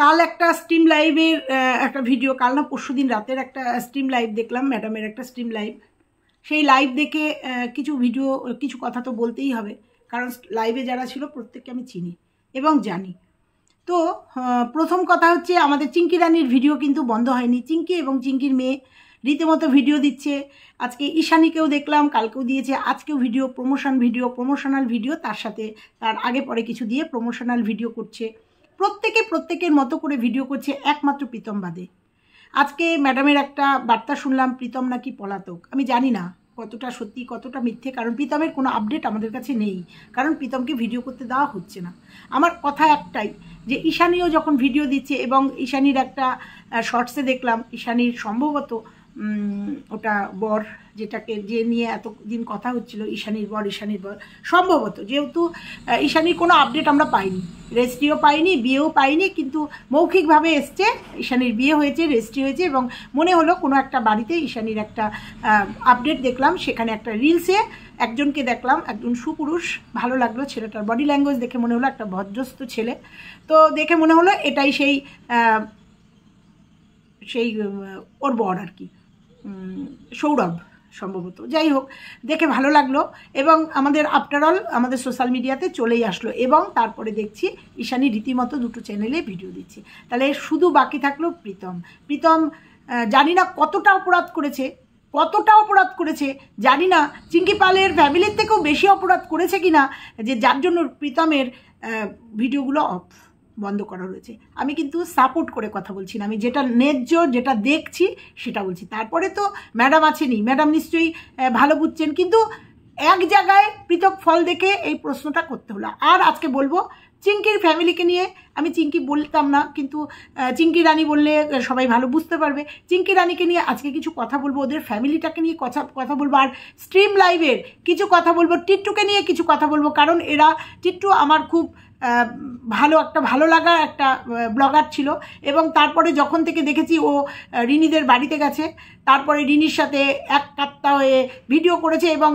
কাল একটা স্ট্রিম লাইভের একটা ভিডিও, কাল না পরশুদিন রাতের একটা স্ট্রিম লাইভ দেখলাম, ম্যাডামের একটা স্ট্রিম লাইভ। সেই লাইভ দেখে কিছু কথা তো বলতেই হবে, কারণ লাইভে যারা ছিল প্রত্যেককে আমি চিনি এবং জানি। তো প্রথম কথা হচ্ছে, আমাদের চিঙ্কি রানির ভিডিও কিন্তু বন্ধ হয়নি। চিঙ্কি এবং চিঙ্কির মেয়ে রীতিমতো ভিডিও দিচ্ছে। আজকে ঈশানীকেও দেখলাম, কালকেও দিয়েছে, আজকেও ভিডিও, প্রমোশনাল ভিডিও, তার সাথে তার আগে পরে কিছু দিয়ে প্রমোশনাল ভিডিও করছে। প্রত্যেকের মতো করে ভিডিও করছে, একমাত্র প্রীতম বাদে। আজকে ম্যাডামের একটা বার্তা শুনলাম, প্রীতম নাকি পলাতক। আমি জানি না কতটা সত্যি কতটা মিথ্যে, কারণ প্রীতমের কোনো আপডেট আমাদের কাছে নেই, কারণ প্রীতমকে ভিডিও করতে দেওয়া হচ্ছে না। আমার কথা একটাই, যে ঈশানীও যখন ভিডিও দিচ্ছে, এবং ঈশানীর একটা শর্টসে দেখলাম, ঈশানীর সম্ভবত ওটা বর, যে নিয়ে এতদিন কথা হচ্ছিল, ঈশানীর বর সম্ভবত, যেহেতু ঈশানীর কোনো আপডেট আমরা পাইনি, রেজিস্ট্রিও পাইনি, বিয়েও পাইনি, কিন্তু মৌখিকভাবে এসছে ঈশানীর বিয়ে হয়েছে, রেজিস্ট্রি হয়েছে, এবং মনে হলো কোনো একটা বাড়িতে ঈশানীর একটা আপডেট দেখলাম। সেখানে একটা রিলসে একজনকে দেখলাম, একজন সুপুরুষ, ভালো লাগলো ছেলেটার বডি ল্যাঙ্গুয়েজ দেখে, মনে হলো একটা ভদ্রস্থ ছেলে। তো দেখে মনে হলো এটাই সেই ওর বর আর কি, সৌরভ সম্ভবত। যাই হোক, দেখে ভালো লাগলো, এবং আমাদের আফটারঅল আমাদের সোশ্যাল মিডিয়াতে চলেই আসলো, এবং তারপরে দেখছি ঈশানী রীতিমতো দুটো চ্যানেলে ভিডিও দিচ্ছে। তাহলে শুধু বাকি থাকলো প্রীতম। জানি না কতটা অপরাধ করেছে, জানি না চিঙ্কি পালের ফ্যামিলির থেকেও বেশি অপরাধ করেছে কিনা, যে যার জন্য প্রীতমের ভিডিওগুলো বন্ধ করা হয়েছে। আমি কিন্তু সাপোর্ট করে কথা বলছি না, আমি যেটা ন্যায্য, যেটা দেখছি সেটা বলছি। তারপরে তো ম্যাডাম আছেনই, ম্যাডাম নিশ্চয়ই ভালো বুঝছেন, কিন্তু এক জায়গায় পৃথক ফল দেখে এই প্রশ্নটা করতে হলো। আর আজকে বলবো চিঙ্কির ফ্যামিলিকে নিয়ে, আমি চিঙ্কি বলতাম না, কিন্তু চিঙ্কি রানী বললে সবাই ভালো বুঝতে পারবে। চিঙ্কি রানীকে নিয়ে আজকে কিছু কথা বলবো, ওদের ফ্যামিলিটাকে নিয়ে কথা বলবো, আর স্ট্রিম লাইভের কিছু কথা বলবো, টিট্টুকে নিয়ে কিছু কথা বলবো, কারণ টিট্টু আমার খুব ভালো লাগা একটা ব্লগার ছিল, এবং তারপরে যখন থেকে দেখেছি ও রিনিদের বাড়িতে গেছে, তারপরে রিনির সাথে এক কাত্তা হয়ে ভিডিও করেছে, এবং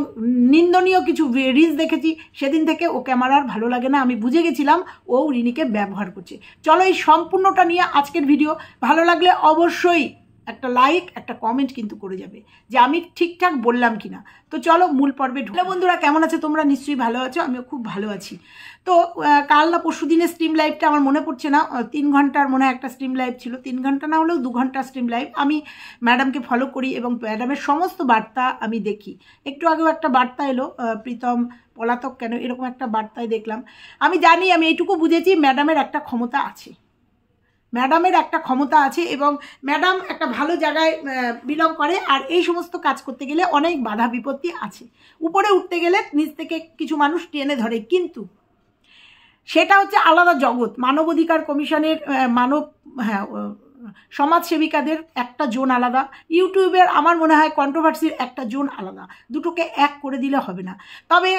নিন্দনীয় কিছু রিলস দেখেছি, সেদিন থেকে ওকে আমার আর ভালো লাগে না। আমি বুঝে গেছিলাম ও রিনিকে ব্যবহার করছে। চলো এই সম্পূর্ণটা নিয়ে আজকের ভিডিও। ভালো লাগলে অবশ্যই একটা লাইক, একটা কমেন্ট কিন্তু করে যাবে, যে আমি ঠিকঠাক বললাম কিনা। তো চলো মূল পর্বে ঢুকলে। বন্ধুরা কেমন আছে তোমরা? নিশ্চয়ই ভালো আছো, আমিও খুব ভালো আছি। তো কাল না পরশু দিনের স্ট্রিম লাইভটা আমার মনে পড়ছে না, 3 ঘন্টার মনে হয় একটা স্ট্রিম লাইভ ছিল, 3 ঘন্টা না হলেও 2 ঘন্টা স্ট্রিম লাইভ। আমি ম্যাডামকে ফলো করি এবং ম্যাডামের সমস্ত বার্তা আমি দেখি। একটু আগেও একটা বার্তা এলো, প্রীতম পলাতক কেন, এরকম একটা বার্তায় দেখলাম। আমি জানি, আমি এইটুকু বুঝেছি, ম্যাডামের একটা ক্ষমতা আছে, এবং ম্যাডাম একটা ভালো জায়গায় বিলং করে, আর এই সমস্ত কাজ করতে গেলে অনেক বাধা বিপত্তি আছে। উপরে উঠতে গেলে নিচ থেকে কিছু মানুষ টেনে ধরে, কিন্তু সেটা হচ্ছে আলাদা জগৎ। মানবাধিকার কমিশনের সমাজসেবিকাদের একটা জোন আলাদা, ইউটিউবের আমার মনে হয় কন্ট্রোভার্সির একটা জোন আলাদা, দুটোকে এক করে দিলে হবে না। তবে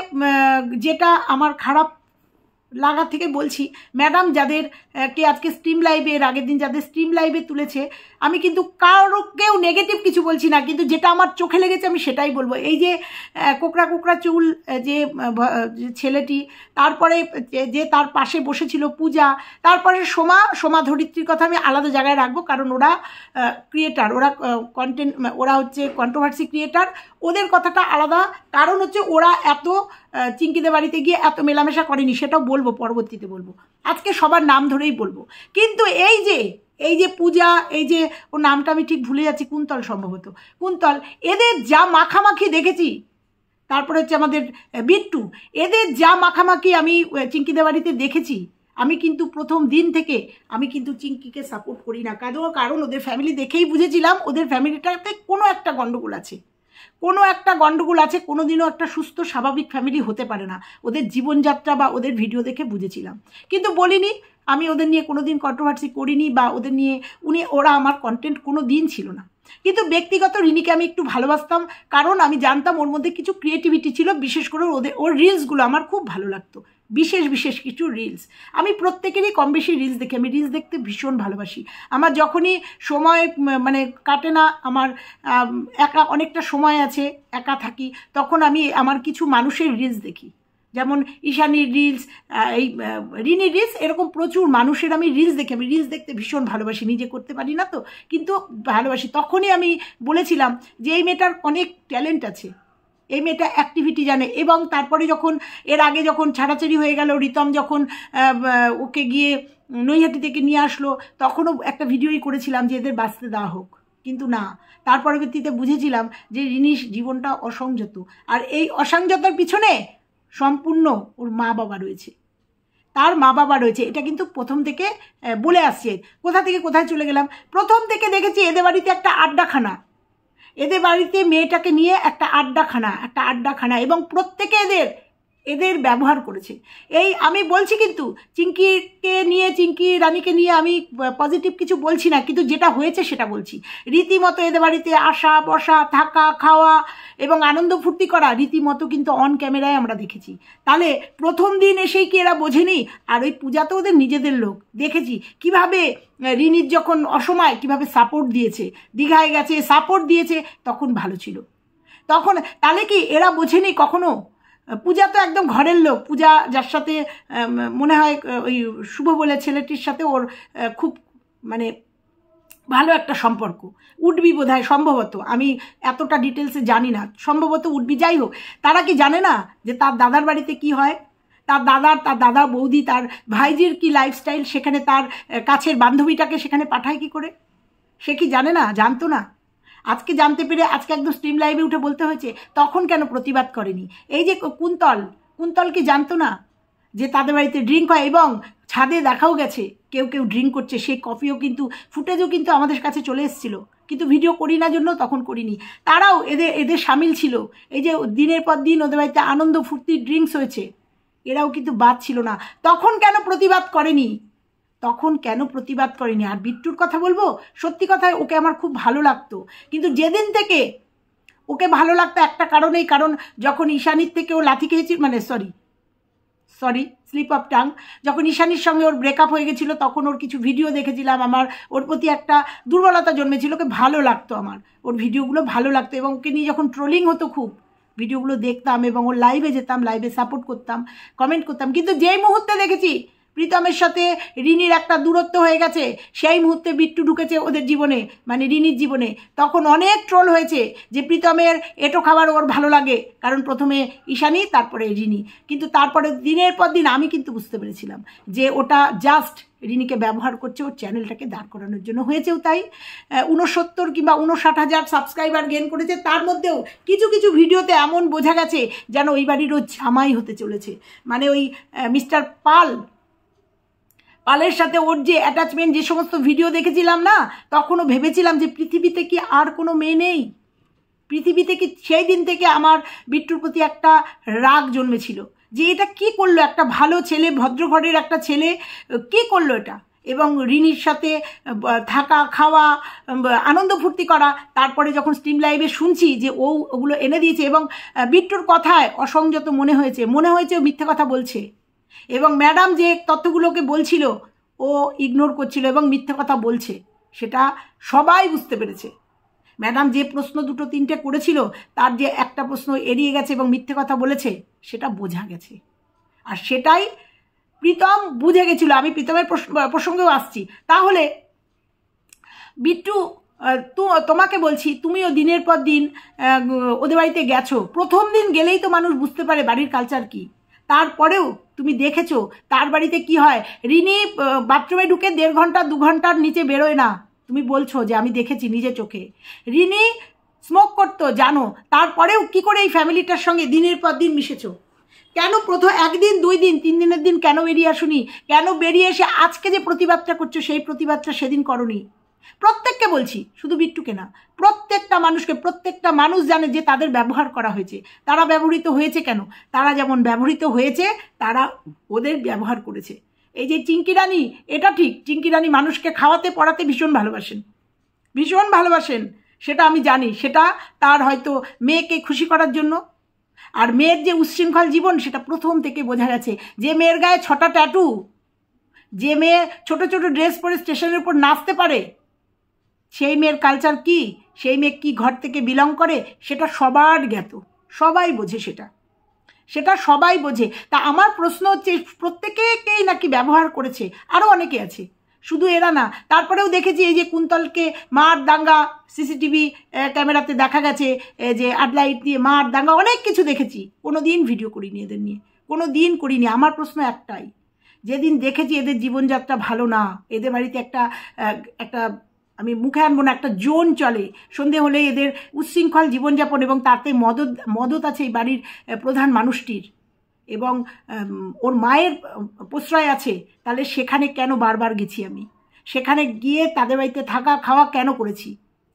যেটা আমার খারাপ লাগা থেকে বলছি, ম্যাডাম যাদেরকে আজকে স্ট্রিম লাইভে, এর আগের দিন যাদের স্ট্রিম লাইভে তুলেছে, আমি কিন্তু কারোকেও নেগেটিভ কিছু বলছি না, কিন্তু যেটা আমার চোখে লেগেছে আমি সেটাই বলবো। এই যে কোকড়া চুল যে ছেলেটি, তারপরে যে তার পাশে বসেছিল পূজা, তারপরে সোমা ধরিত্রীর কথা আমি আলাদা জায়গায় রাখবো, কারণ ওরা ক্রিয়েটার, ওরা হচ্ছে কন্ট্রোভার্সি ক্রিয়েটার, ওদের কথাটা আলাদা। কারণ হচ্ছে ওরা এত চিঙ্কিদের বাড়িতে গিয়ে এত মেলামেশা করেনি, সেটাও বলবো, পরবর্তীতে বলবো। আজকে সবার নাম ধরেই বলবো। কিন্তু এই যে পূজা, এই যে ওর নামটা আমি ঠিক ভুলে যাচ্ছি, কুন্তল সম্ভবত, কুন্তল, এদের যা মাখামাখি দেখেছি, তারপরে হচ্ছে আমাদের বিট্টু, এদের যা মাখামাখি আমি চিঙ্কিদের বাড়িতে দেখেছি, আমি কিন্তু প্রথম দিন থেকে আমি কিন্তু চিঙ্কিকে সাপোর্ট করি না। কারণ ওদের ফ্যামিলি দেখেই বুঝেছিলাম ওদের ফ্যামিলিটাতে কোনো একটা গণ্ডগোল আছে, কোনোদিনও একটা সুস্থ স্বাভাবিক ফ্যামিলি হতে পারে না। ওদের জীবনযাত্রা বা ওদের ভিডিও দেখে বুঝেছিলাম, কিন্তু বলিনি। আমি ওদের নিয়ে কোনোদিন কন্ট্রোভার্সি করিনি, বা ওদের নিয়ে ওরা আমার কন্টেন্ট কোনো দিন ছিল না। কিন্তু ব্যক্তিগত রিনিকে আমি একটু ভালোবাসতাম, কারণ আমি জানতাম ওর মধ্যে কিছু ক্রিয়েটিভিটি ছিল, বিশেষ করে ওর রিলসগুলো আমার খুব ভালো লাগতো। বিশেষ কিছু রিলস, আমি প্রত্যেকেরই কম বেশি রিলস দেখি, আমি রিলস দেখতে ভীষণ ভালোবাসি। আমার যখনই সময় কাটে না, আমার অনেকটা সময় আছে, একা থাকি, তখন আমি আমার কিছু মানুষের রিলস দেখি, যেমন ঈশানীর রিলস, এই রিনির রিলস, এরকম প্রচুর মানুষের আমি রিলস দেখি। আমি রিলস দেখতে ভীষণ ভালোবাসি, নিজে করতে পারি না তো, কিন্তু ভালোবাসি। তখনই আমি বলেছিলাম যে এই মেয়েটার অনেক ট্যালেন্ট আছে, এই মেয়েটা অ্যাক্টিভিটি জানে। এবং তারপরে যখন এর আগে যখন ছাড়াছাড়ি হয়ে গেল, রিতম যখন ওকে গিয়ে নৈহাটি থেকে নিয়ে আসলো, তখনও একটা ভিডিওই করেছিলাম যে এদের বাঁচতে দেওয়া হোক, কিন্তু না, তার পরবর্তীতে বুঝেছিলাম যে রিনির জীবনটা অসংযত, আর এই অসংযতার পিছনে সম্পূর্ণ ওর মা বাবা রয়েছে, তার মা বাবা রয়েছে। এটা কিন্তু প্রথম থেকে বলে আসছে। কোথা থেকে কোথায় চলে গেলাম, প্রথম থেকে দেখেছি এদের বাড়িতে একটা আড্ডাখানা, এদের বাড়িতে মেয়েটাকে নিয়ে একটা আড্ডাখানা, এবং প্রত্যেকে এদের ব্যবহার করেছে। এই আমি বলছি, কিন্তু চিঙ্কিকে নিয়ে, চিঙ্কি রানীকে নিয়ে আমি পজিটিভ কিছু বলছি না, কিন্তু যেটা হয়েছে সেটা বলছি। রীতিমতো এদের বাড়িতে আসা, বসা, থাকা, খাওয়া এবং আনন্দ ফুর্তি করা রীতিমতো কিন্তু অন ক্যামেরায় আমরা দেখেছি। তাহলে প্রথম দিন এসেই কি এরা বোঝেনি? আর ওই পূজা তো ওদের নিজেদের লোক, দেখেছি কিভাবে রিনির যখন অসময় কিভাবে সাপোর্ট দিয়েছে, দীঘায় গেছে সাপোর্ট দিয়েছে, তখন ভালো ছিল। তখন তাহলে কি এরা বোঝেনি কখনো? পূজা তো একদম ঘরের লোক, পূজা যার সাথে মনে হয় ওই শুভ বলে ছেলেটির সাথে ওর খুব মানে ভালো একটা সম্পর্ক, উঠবি বোধহয়, সম্ভবত, আমি এতটা ডিটেলসে জানি না, সম্ভবত উঠবি। যাই হোক, তারা কি জানে না যে তার দাদার বাড়িতে কি হয়, তার দাদা বৌদি, তার ভাইজির কি লাইফস্টাইল, সেখানে তার কাছের বান্ধবীটাকে সেখানে পাঠায় কি করে? সে কি জানে না? জানতো না? আজকে জানতে পেরে আজকে একদম স্ট্রিম লাইভে উঠে বলতে হয়েছে। তখন কেন প্রতিবাদ করেনি? এই যে কুন্তল কি জানতো না যে তাদের বাড়িতে ড্রিঙ্ক হয়, এবং ছাদে দেখাও গেছে কেউ ড্রিঙ্ক করছে, সেই কফিও কিন্তু, ফুটেজও কিন্তু আমাদের কাছে চলে এসেছিল, কিন্তু ভিডিও করি না জন্য তখন করিনি। তারাও এদের সামিল ছিল। এই যে দিনের পর দিন ওদের বাড়িতে আনন্দ ফুর্তি ড্রিঙ্কস হয়েছে, এরাও কিন্তু বাদ ছিল না। তখন কেন প্রতিবাদ করেনি? আর বিট্টুর কথা বলবো, সত্যি কথায় ওকে আমার খুব ভালো লাগতো, কিন্তু যেদিন থেকে ওকে ভালো লাগতো একটা কারণেই, কারণ যখন ঈশানীর থেকে ও লাথি খেয়েছিল, মানে সরি স্লিপ অফ টাং, যখন ঈশানীর সঙ্গে ওর ব্রেকআপ হয়ে গেছিলো, তখন ওর কিছু ভিডিও দেখেছিলাম, আমার ওর প্রতি একটা দুর্বলতা জন্মেছিল। ওকে ভালো লাগতো, আমার ওর ভিডিওগুলো ভালো লাগতো, এবং ওকে নিয়ে যখন ট্রোলিং হতো খুব, ভিডিওগুলো দেখতাম এবং ওর লাইভে যেতাম, লাইভে সাপোর্ট করতাম, কমেন্ট করতাম। কিন্তু যেই মুহূর্তে দেখেছি প্রীতমের সাথে রিনির একটা দূরত্ব হয়ে গেছে, সেই মুহূর্তে বিট্টু ঢুকেছে ওদের জীবনে, মানে রিনির জীবনে, তখন অনেক ট্রোল হয়েছে যে প্রীতমের এটো খাবার ওর ভালো লাগে, কারণ প্রথমে ঈশানী, তারপরে রিনি। কিন্তু তারপরে দিনের পর দিন আমি কিন্তু বুঝতে পেরেছিলাম যে ওটা জাস্ট রিনিকে ব্যবহার করছে ওর চ্যানেলটাকে দাঁড় করানোর জন্য। হয়েছেও তাই, 69 কিংবা 59,000 সাবস্ক্রাইবার গেইন করেছে। তার মধ্যেও কিছু কিছু ভিডিওতে এমন বোঝা গেছে যেন ওই বাড়ির ও জামাই হতে চলেছে, মানে ওই মিস্টার পালের সাথে ওর যে অ্যাটাচমেন্ট, যে সমস্ত ভিডিও দেখেছিলাম না, তখনও ভেবেছিলাম যে পৃথিবীতে কি আর কোনো মেয়ে নেই? পৃথিবীতে কি? সেই দিন থেকে আমার বিট্টুর প্রতি একটা রাগ জন্মেছিল যে এটা কি করলো, একটা ভালো ছেলে, ভদ্র ঘরের একটা ছেলে কি করলো এটা? এবং রিনির সাথে থাকা, খাওয়া, আনন্দ ফুর্তি করা। তারপরে যখন স্ট্রিম লাইভে শুনছি যে ওগুলো এনে দিয়েছে, এবং বিট্টুর কথায় অসংযত মনে হয়েছে ও মিথ্যে কথা বলছে, এবং ম্যাডাম যে তথ্যগুলোকে বলছিল ও ইগনোর করছিল এবং মিথ্যে কথা বলছে, সেটা সবাই বুঝতে পেরেছে। ম্যাডাম যে প্রশ্ন 2-3টে করেছিল, তার যে একটা প্রশ্ন এড়িয়ে গেছে এবং মিথ্যে কথা বলেছে, সেটা বোঝা গেছে। আর সেটাই প্রীতম বুঝে গেছিল। আমি প্রীতমের প্রসঙ্গেও আসছি। তাহলে বিট্টু, তোমাকে বলছি, তুমিও দিনের পর দিন ওদের বাড়িতে গেছো। প্রথম দিন গেলেই তো মানুষ বুঝতে পারে বাড়ির কালচার কি। তারপরেও তুমি দেখেছো তার বাড়িতে কি হয়। রিনি বাথরুমে ঢুকে 1.5 ঘন্টা 2 ঘন্টার নিচে বেরোয় না। তুমি বলছো যে আমি দেখেছি নিজে চোখে। রিনি স্মোক করতো, জানো, তারপরেও কি করে এই ফ্যামিলিটার সঙ্গে দিনের পর দিন মিশেছো? কেন প্রথম 1 দিন 2 দিন 3 দিনের দিন কেন বেরিয়ে আসুনি? কেন বেরিয়ে এসে আজকে যে প্রতিবাদটা করছো, সেই প্রতিবাদটা সেদিন করনি? প্রত্যেককে বলছি, শুধু বিট্টুকে না, প্রত্যেকটা মানুষকে। প্রত্যেকটা মানুষ জানে যে তাদের ব্যবহার করা হয়েছে। তারা ব্যবহৃত হয়েছে কেন? তারা যেমন ব্যবহৃত হয়েছে, তারা ওদের ব্যবহার করেছে। এই যে চিঙ্কি রানী, এটা ঠিক, চিঙ্কি রানী মানুষকে খাওয়াতে পড়াতে ভীষণ ভালোবাসেন, সেটা আমি জানি। সেটা তার হয়তো মেয়েকে খুশি করার জন্য। আর মেয়ের যে উচ্ছৃঙ্খল জীবন, সেটা প্রথম থেকে বোঝা গেছে। যে মেয়ের গায়ে 6টা ট্যাটু, যে মেয়ে ছোট ছোট ড্রেস পরে স্টেশনের উপর নাচতে পারে, সেই মেয়ের কালচার কি, সেই মেয়ে কি ঘর থেকে বিলং করে, সেটা সবার জ্ঞাত, সবাই বোঝে। সেটা সবাই বোঝে। তা আমার প্রশ্ন হচ্ছে, প্রত্যেকেই নাকি ব্যবহার করেছে, আরও অনেকে আছে, শুধু এরা না। তারপরেও দেখেছি এই যে কুন্তলকে মার দাঙ্গা, সিসিটিভি ক্যামেরাতে দেখা গেছে যে আডলাইট দিয়ে মার দাঙ্গা, অনেক কিছু দেখেছি। কোনো দিন ভিডিও করিনি এদের নিয়ে, কোনো দিন করিনি। আমার প্রশ্ন একটাই, যেদিন দেখেছি এদের জীবনযাত্রা ভালো না, এদের বাড়িতে একটা আমি মুখে আনবো না, একটা জোন চলে, সন্ধে হলে এদের উচ্ছৃঙ্খল জীবনযাপন, এবং তাতে মদত আছে এই বাড়ির প্রধান মানুষটির, এবং ওর মায়ের প্রশ্রয় আছে, তাহলে সেখানে কেন বারবার গেছি আমি? সেখানে গিয়ে তাদের বাড়িতে থাকা খাওয়া কেন করেছি?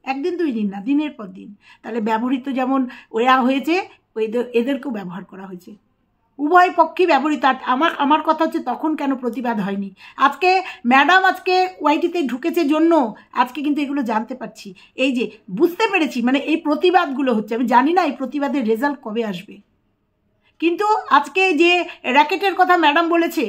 একদিন দুই দিন না, দিনের পর দিন। তাহলে ব্যবহৃত যেমন ওরা হয়েছে, এদেরকেও ব্যবহার করা হয়েছে, উভয় পক্ষেই ব্যবহৃত। আমার কথা হচ্ছে, তখন কেন প্রতিবাদ হয়নি? আজকে ম্যাডাম আজকে ওয়াইটিতে ঢুকেছে জন্য আজকে কিন্তু এগুলো জানতে পারছি, এই যে বুঝতে পেরেছি, মানে এই প্রতিবাদগুলো হচ্ছে। আমি জানি না এই প্রতিবাদের রেজাল্ট কবে আসবে, কিন্তু আজকে যে র্যাকেটের কথা ম্যাডাম বলেছে,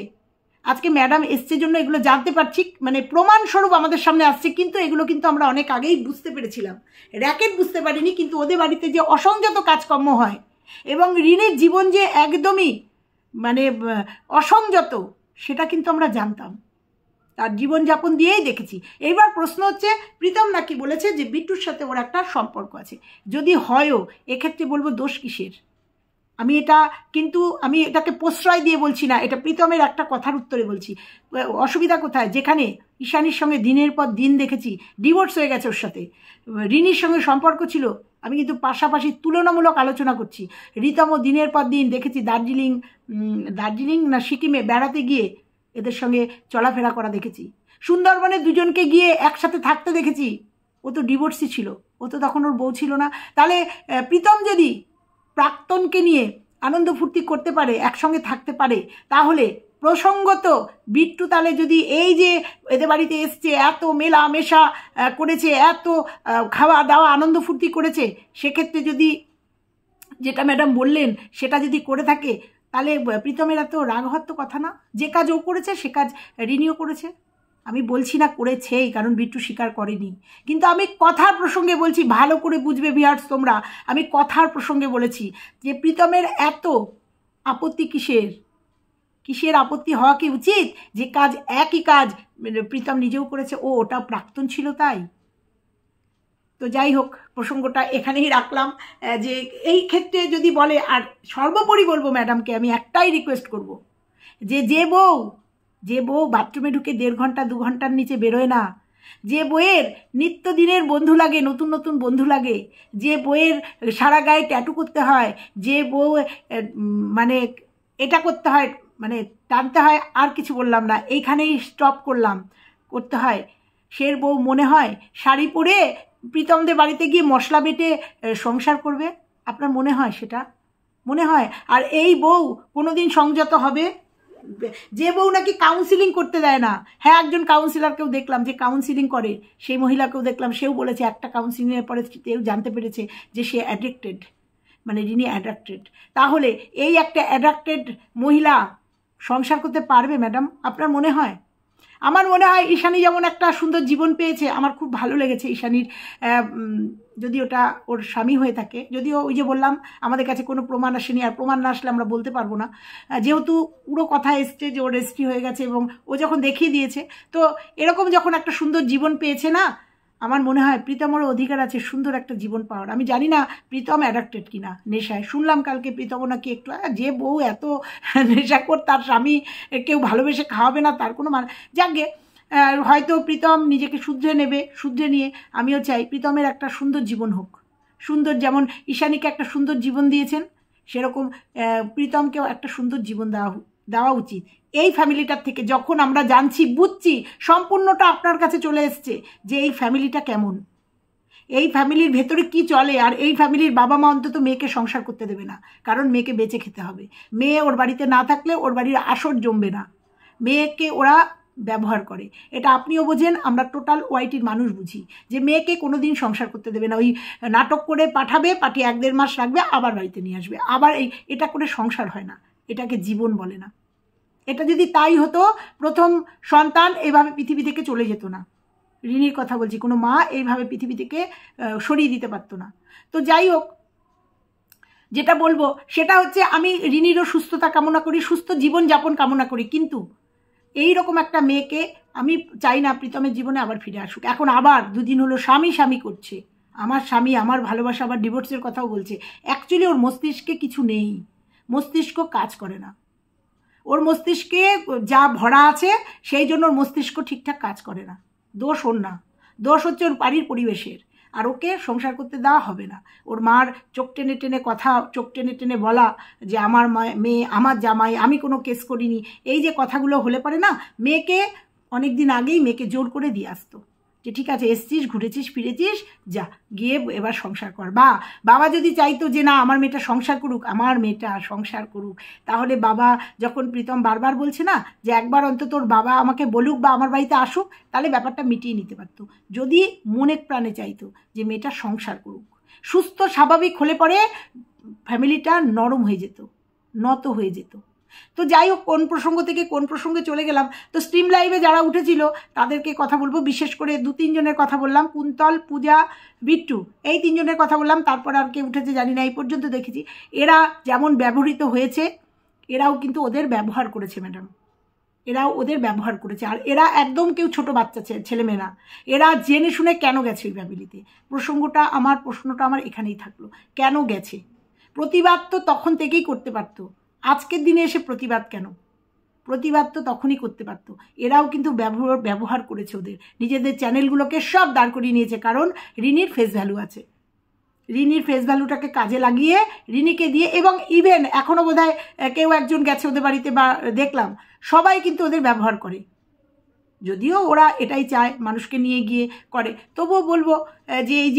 আজকে ম্যাডাম এসছে জন্য এগুলো জানতে পারছি, মানে প্রমাণস্বরূপ আমাদের সামনে আসছে। কিন্তু এগুলো কিন্তু আমরা অনেক আগেই বুঝতে পেরেছিলাম, র্যাকেট বুঝতে পারিনি। কিন্তু ওদের বাড়িতে যে অসংযত কাজকর্ম হয় এবং ঋণের জীবন যে একদমই মানে অসংযত, সেটা কিন্তু আমরা জানতাম, তার জীবনযাপন দিয়েই দেখেছি। এইবার প্রশ্ন হচ্ছে, প্রীতম নাকি বলেছে যে বিট্টুর সাথে ওর একটা সম্পর্ক আছে। যদি হয়ও, এক্ষেত্রে বলবো দোষ কিসের? আমি এটাকে প্রশ্রয় দিয়ে বলছি না, এটা প্রীতমের একটা কথার উত্তরে বলছি। অসুবিধা কোথায়? যেখানে ঈশানীর সঙ্গে দিনের পর দিন দেখেছি ডিভোর্স হয়ে গেছে, ওর সাথে রিনির সঙ্গে সম্পর্ক ছিল, আমি কিন্তু পাশাপাশি তুলনামূলক আলোচনা করছি। ঋতমও দিনের পর দিন দেখেছি দার্জিলিং না সিকিমে বেড়াতে গিয়ে এদের সঙ্গে চলাফেরা করা দেখেছি। সুন্দরবনে দুজনকে গিয়ে একসাথে থাকতে দেখেছি। ও তো ডিভোর্সই ছিল, ও তো তখন ওর বউ ছিল না। তাহলে প্রীতম যদি প্রাক্তনকে নিয়ে আনন্দ ফুর্তি করতে পারে, একসঙ্গে থাকতে পারে, তাহলে প্রসঙ্গত বিট্টু তাহলে যদি এই যে এদের বাড়িতে এসছে, এত মেলামেশা করেছে, এত খাওয়া দাওয়া আনন্দ ফুর্তি করেছে, সেক্ষেত্রে যদি যেটা ম্যাডাম বললেন সেটা যদি করে থাকে, তাহলে প্রীতমের এত রাগ হওয়ার তো কথা না। যে কাজ ও করেছে সে কাজ রিনিও করেছে। আমি বলছি না করেছেই, কারণ বিট্টু স্বীকার করেনি, কিন্তু আমি কথার প্রসঙ্গে বলছি, ভালো করে বুঝবে ভিউয়ার্স তোমরা। আমি কথার প্রসঙ্গে বলেছি যে প্রীতমের এত আপত্তি কিসের আপত্তি হওয়া কি উচিত? যে কাজ, একই কাজ প্রীতম নিজেও করেছে, ওটা প্রাক্তন ছিল তাই। তো যাই হোক, প্রসঙ্গটা এখানেই রাখলাম। যে এই ক্ষেত্রে যদি বলে, আর সর্বোপরি বলবো ম্যাডামকে আমি একটাই রিকোয়েস্ট করব, যে বউ বাথরুমে ঢুকে 1.5 ঘন্টা 2 ঘন্টার নিচে বেরোয় না, যে বইয়ের নিত্যদিনের বন্ধু লাগে, নতুন নতুন বন্ধু লাগে, যে বইয়ের সারা গায়ে ট্যাটু করতে হয়, যে বউ মানে এটা করতে হয়, মানে টানতে হয়, আর কিছু বললাম না, এইখানেই স্টপ করতে হয়, সে বউ মনে হয় শাড়ি পরে প্রীতমদের বাড়িতে গিয়ে মশলা বেটে সংসার করবে? আপনার মনে হয় সেটা? মনে হয়? আর এই বউ কোনোদিন সংযত হবে? যে বউ নাকি কাউন্সিলিং করতে দেয় না। হ্যাঁ, একজন কাউন্সিলরকেও দেখলাম যে কাউন্সিলিং করে, সেই মহিলাকেও দেখলাম, সেও বলেছে একটা কাউন্সিলিংয়ের পরে কেউ জানতে পেরেছে যে সে অ্যাডিক্টেড, মানে রিনি অ্যাডাক্টেড। তাহলে এই একটা অ্যাডাক্টেড মহিলা সংসার করতে পারবে ম্যাডাম? আপনার মনে হয়? আমার মনে হয় ঈশানী যেমন একটা সুন্দর জীবন পেয়েছে, আমার খুব ভালো লেগেছে ঈশানীর, যদি ওটা ওর স্বামী হয়ে থাকে। যদিও ওই যে বললাম, আমাদের কাছে কোনো প্রমাণ আসেনি, আর প্রমাণ না আসলে আমরা বলতে পারবো না, যেহেতু পুরো কথা এসছে যে ও রেজিস্ট্রি হয়ে গেছে এবং ও যখন দেখিয়ে দিয়েছে। তো এরকম যখন একটা সুন্দর জীবন পেয়েছে না, আমার মনে হয় প্রীতমেরও অধিকার আছে সুন্দর একটা জীবন পাওয়ার। আমি জানি না প্রীতম অ্যাডাক্টেড কিনা নেশায়, শুনলাম কালকে প্রীতম নাকি একটু, যে বউ এত নেশাখোর, তার স্বামী কেউ ভালোবেসে খাওয়াবে না, তার কোনো মানে, যাকে হয়তো প্রীতম নিজেকে শুধরে নিয়ে আমিও চাই প্রীতমের একটা সুন্দর জীবন হোক, সুন্দর, যেমন ঈশানীকে একটা সুন্দর জীবন দিয়েছেন, সেরকম প্রীতমকেও একটা সুন্দর জীবন দেওয়া উচিত। এই ফ্যামিলিটার থেকে যখন আমরা জানছি, বুঝছি, সম্পূর্ণটা আপনার কাছে চলে এসছে যে এই ফ্যামিলিটা কেমন, এই ফ্যামিলির ভেতরে কি চলে। আর এই ফ্যামিলির বাবা মা অন্তত মেয়েকে সংসার করতে দেবে না, কারণ মেয়েকে বেঁচে খেতে হবে। মেয়ে ওর বাড়িতে না থাকলে ওর বাড়ির আসর জমবে না, মেয়েকে ওরা ব্যবহার করে। এটা আপনিও বোঝেন, আমরা টোটাল ওয়াইটির মানুষ বুঝি, যে মেয়েকে কোনো দিন সংসার করতে দেবে না। ওই নাটক করে পাঠিয়ে 1-1.5 মাস রাখবে, আবার বাড়িতে নিয়ে আসবে, আবার এটা করে সংসার হয় না, এটাকে জীবন বলে না। এটা যদি তাই হতো, প্রথম সন্তান এইভাবে পৃথিবী থেকে চলে যেত না। রিনির কথা বলছি, কোনো মা এইভাবে পৃথিবী থেকে সরিয়ে দিতে পারতো না। তো যাই হোক, যেটা বলবো সেটা হচ্ছে আমি রিনিরও সুস্থতা কামনা করি, সুস্থ জীবনযাপন কামনা করি, কিন্তু এই রকম একটা মেয়েকে আমি চাই না প্রীতমের জীবনে আবার ফিরে আসুক। এখন আবার দুদিন হলো স্বামী স্বামী করছে, আমার স্বামী আমার ভালোবাসা, আবার ডিভোর্সের কথাও বলছে। অ্যাকচুয়ালি ওর মস্তিষ্কে কিছু নেই, মস্তিষ্ক কাজ করে না, ওর মস্তিষ্কে যা ভরা আছে সেই জন্য ওর মস্তিষ্ক ঠিকঠাক কাজ করে না। দোষ ওর না, দোষ হচ্ছে ওর বাড়ির পরিবেশের। আর ওকে সংসার করতে দেওয়া হবে না। ওর মার চোখ টেনে টেনে কথা, চোখ টেনে টেনে বলা যে আমার মেয়ে, আমার জামাই, আমি কোনো কেস করিনি, এই যে কথাগুলো হলে পারে না, মেয়েকে অনেক দিন আগেই মেয়েকে জোর করে দিয়ে আসতো যে ঠিক আছে এসছিস, ঘুরেছিস, ফিরেছিস, যা গিয়ে এবার সংসার কর। বা বাবা যদি চাইতো যে না আমার মেয়েটা সংসার করুক, আমার মেয়েটা সংসার করুক, তাহলে বাবা যখন প্রীতম বারবার বলছে না যে একবার অন্তত তোর বাবা আমাকে বলুক বা আমার বাড়িতে আসুক, তাহলে ব্যাপারটা মিটিয়ে নিতে পারতো। যদি মনে প্রাণে চাইতো যে মেয়েটা সংসার করুক, সুস্থ স্বাভাবিক হলে পরে ফ্যামিলিটা নরম হয়ে যেত, নত হয়ে যেত। তো যাই হোক, কোন প্রসঙ্গ থেকে কোন প্রসঙ্গে চলে গেলাম। তো স্ট্রিম লাইভে যারা উঠেছিল তাদেরকে কথা বলবো, বিশেষ করে 2-3 জনের কথা বললাম, কুন্তল, পূজা, বিট্টু, এই 3 জনের কথা বললাম। তারপর আর কে উঠেছে জানি না, এই পর্যন্ত দেখেছি। এরা যেমন ব্যবহৃত হয়েছে, এরাও কিন্তু ওদের ব্যবহার করেছে ম্যাডাম, এরাও ওদের ব্যবহার করেছে। আর এরা একদম কেউ ছোট বাচ্চা ছেলেমেয়ে না, এরা জেনে শুনে কেন গেছে ওই ফ্যামিলিতে। প্রসঙ্গটা আমার এখানেই থাকলো, কেন গেছে? প্রতিবাদ তো তখন থেকেই করতে পারতো, আজকের দিনে এসে প্রতিবাদ কেন? প্রতিবাদ তো তখনই করতে পারতো। এরাও কিন্তু ব্যবহার করেছে ওদের নিজেদের চ্যানেলগুলোকে, সব দাঁড় করিয়ে নিয়েছে। কারণ রিনির ফেস ভ্যালু আছে, রিনির ফেস ভ্যালুটাকে কাজে লাগিয়ে রিনিকে দিয়ে, এবং ইভেন এখনও বোধহয় কেউ একজন গেছে ওদের বাড়িতে বা দেখলাম, সবাই কিন্তু ওদের ব্যবহার করে। যদিও ওরা এটাই চায় মানুষকে নিয়ে গিয়ে করে, তবুও বলবো যে এই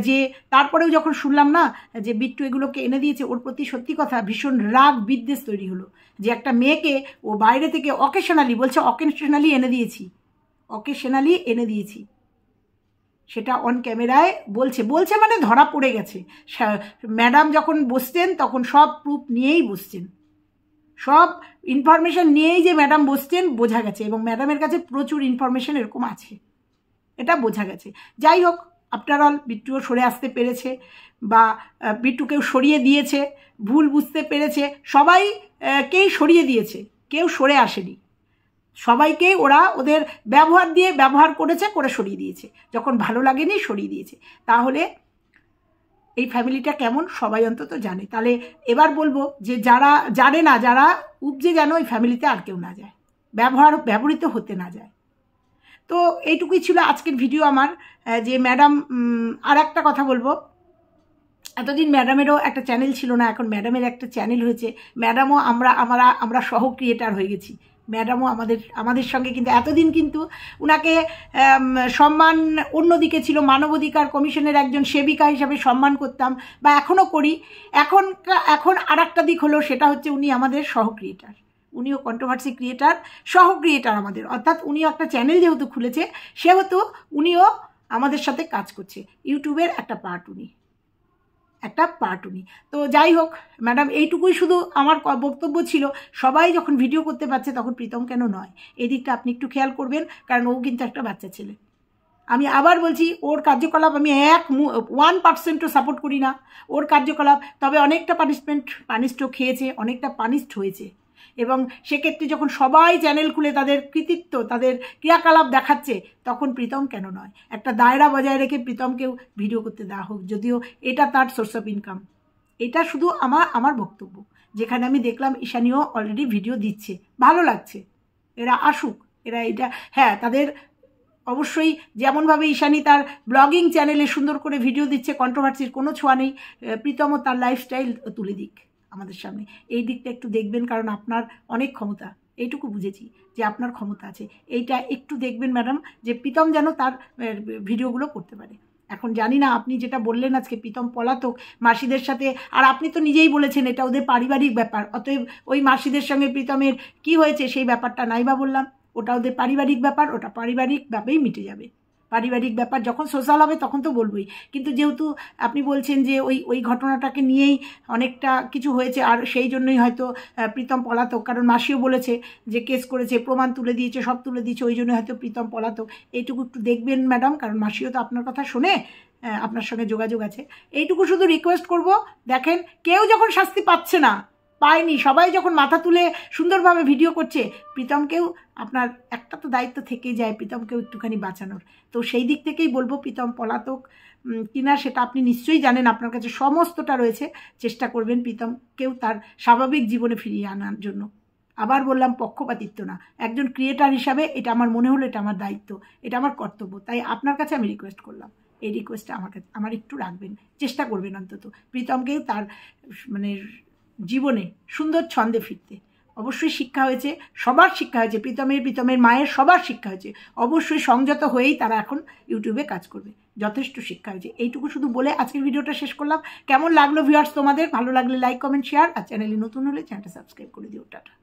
যে তারপরেও যখন শুনলাম না যে বিট্টু এগুলোকে এনে দিয়েছে, ওর প্রতি সত্যি কথা ভীষণ রাগ বিদ্বেষ তৈরি হলো। যে একটা মেয়েকে ও বাইরে থেকে অকেশনালি বলছে, অকেশনালি এনে দিয়েছি, সেটা অন ক্যামেরায় বলছে মানে ধরা পড়ে গেছে। ম্যাডাম যখন বসছেন তখন সব প্রুফ নিয়েই বসছেন, সব ইনফরমেশন নিয়েই যে ম্যাডাম বসছেন বোঝা গেছে, এবং ম্যাডামের কাছে প্রচুর ইনফরমেশন এরকম আছে, এটা বোঝা গেছে। যাই হোক, আফটার অল বিট্টুও সরে আসতে পেরেছে, বা বিট্টুকেও সরিয়ে দিয়েছে, ভুল বুঝতে পেরেছে, সবাইকেই সরিয়ে দিয়েছে, কেউ সরে আসেনি। সবাইকে ওরা ওদের ব্যবহার করে সরিয়ে দিয়েছে, যখন ভালো লাগেনি সরিয়ে দিয়েছে। তাহলে এই ফ্যামিলিটা কেমন সবাই অন্তত জানে। তাহলে এবার বলবো যে যারা জানে না, যারা উপজে যেন ওই ফ্যামিলিতে আর কেউ না যায়, ব্যবহৃত হতে না যায়। তো এইটুকুই ছিল আজকের ভিডিও আমার। যে ম্যাডাম, আর একটা কথা বলবো, এতদিন ম্যাডামেরও একটা চ্যানেল ছিল না, এখন ম্যাডামের একটা চ্যানেল হয়েছে। ম্যাডামও আমরা সহ ক্রিয়েটার হয়ে গেছি। ম্যাডামও আমাদের সঙ্গে কিন্তু এতদিন কিন্তু উনাকে সম্মান অন্যদিকে ছিল, মানবাধিকার কমিশনের একজন সেবিকা হিসাবে সম্মান করতাম, বা এখনও করি। এখন আর একটা দিক হলো, সেটা হচ্ছে উনি আমাদের সহ ক্রিয়েটার, উনিও কন্ট্রোভার্সি ক্রিয়েটার, সহ ক্রিয়েটার আমাদের, অর্থাৎ উনিও একটা চ্যানেল যেহেতু খুলেছে, সেহেতু উনিও আমাদের সাথে কাজ করছে, ইউটিউবের একটা পার্ট উনি। তো যাই হোক ম্যাডাম, এইটুকুই শুধু আমার বক্তব্য ছিল। সবাই যখন ভিডিও করতে পারছে তখন প্রীতম কেন নয়, এই দিকটা আপনি একটু খেয়াল করবেন, কারণ ও কিন্তু একটা বাচ্চা ছেলে। আমি আবার বলছি, ওর কার্যকলাপ আমি 1% সাপোর্ট করি না ওর কার্যকলাপ, তবে অনেকটা পানিশও খেয়েছে, অনেকটা পানিশড হয়েছে। এবং সেক্ষেত্রে যখন সবাই চ্যানেল খুলে তাদের কৃতিত্ব, তাদের ক্রিয়াকলাপ দেখাচ্ছে, তখন প্রীতম কেন নয়? একটা দায়রা বজায় রেখে প্রীতমকেও ভিডিও করতে দেওয়া হোক, যদিও এটা তার সোর্স অফ ইনকাম। এটা শুধু আমার বক্তব্য, যেখানে আমি দেখলাম ঈশানীও অলরেডি ভিডিও দিচ্ছে, ভালো লাগছে। এরা আসুক, এটা হ্যাঁ, তাদের অবশ্যই যেমনভাবে ঈশানী তার ব্লগিং চ্যানেলে সুন্দর করে ভিডিও দিচ্ছে, কন্ট্রোভার্সির কোনো ছোঁয়া নেই, প্রীতমও তার লাইফস্টাইল তুলে দিক আমাদের সামনে। এই দিকটা একটু দেখবেন, কারণ আপনার অনেক ক্ষমতা, এইটুকু বুঝেছি যে আপনার ক্ষমতা আছে, এইটা একটু দেখবেন ম্যাডাম, যে প্রীতম যেন তার ভিডিওগুলো করতে পারে। এখন জানি না, আপনি যেটা বললেন আজকে প্রীতম পলাতক মাসিদের সাথে, আর আপনি তো নিজেই বলেছেন এটা ওদের পারিবারিক ব্যাপার, অতএব ওই মাসিদের সঙ্গে প্রীতমের কি হয়েছে সেই ব্যাপারটা নাইবা বললাম, ওটা ওদের পারিবারিক ব্যাপার, ওটা পারিবারিকভাবেই মিটে যাবে। পারিবারিক ব্যাপার যখন সোশ্যাল হবে তখন তো বলবোই, কিন্তু যেহেতু আপনি বলছেন যে ওই ঘটনাটাকে নিয়েই অনেকটা কিছু হয়েছে, আর সেই জন্যই হয়তো প্রীতম পলাতক, কারণ মাসিও বলেছে যে কেস করেছে, প্রমাণ তুলে দিয়েছে, সব তুলে দিয়েছে, ওই জন্য হয়তো প্রীতম পলাতক। এইটুকু একটু দেখবেন ম্যাডাম, কারণ মাসিও তো আপনার কথা শোনে, আপনার সঙ্গে যোগাযোগ আছে। এইটুকু শুধু রিকোয়েস্ট করব, দেখেন কেউ যখন শাস্তি পাচ্ছে না, পায়নি, সবাই যখন মাথা তুলে সুন্দরভাবে ভিডিও করছে, প্রীতমকেও আপনার একটা তো দায়িত্ব থেকেই যায় প্রীতমকেও একটুখানি বাঁচানোর। তো সেই দিক থেকেই বলবো, প্রীতম পলাতক কিনা সেটা আপনি নিশ্চয়ই জানেন, আপনার কাছে সমস্তটা রয়েছে, চেষ্টা করবেন প্রীতমকেও তার স্বাভাবিক জীবনে ফিরিয়ে আনার জন্য। আবার বললাম, পক্ষপাতিত্ব না, একজন ক্রিয়েটার হিসাবে এটা আমার মনে হলো, এটা আমার দায়িত্ব, এটা আমার কর্তব্য, তাই আপনার কাছে আমি রিকোয়েস্ট করলাম, এই রিকোয়েস্টটা আমার একটু রাখবেন, চেষ্টা করবেন অন্তত প্রীতমকেও তার মানে জীবনে সুন্দর ছন্দে ফিরতে। অবশ্যই শিক্ষা হয়েছে, সবার শিক্ষা হয়েছে, প্রীতমের মায়ের সবার শিক্ষা হয়েছে, অবশ্যই সংযত হয়েই তারা এখন ইউটিউবে কাজ করবে, যথেষ্ট শিক্ষা হয়েছে। এইটুকু শুধু বলে আজকের ভিডিওটা শেষ করলাম। কেমন লাগলো ভিউয়ার্স তোমাদের? ভালো লাগলে লাইক, কমেন্ট, শেয়ার, আর চ্যানেলে নতুন হলে চ্যানেলটা সাবস্ক্রাইব করে দিও। টাটা।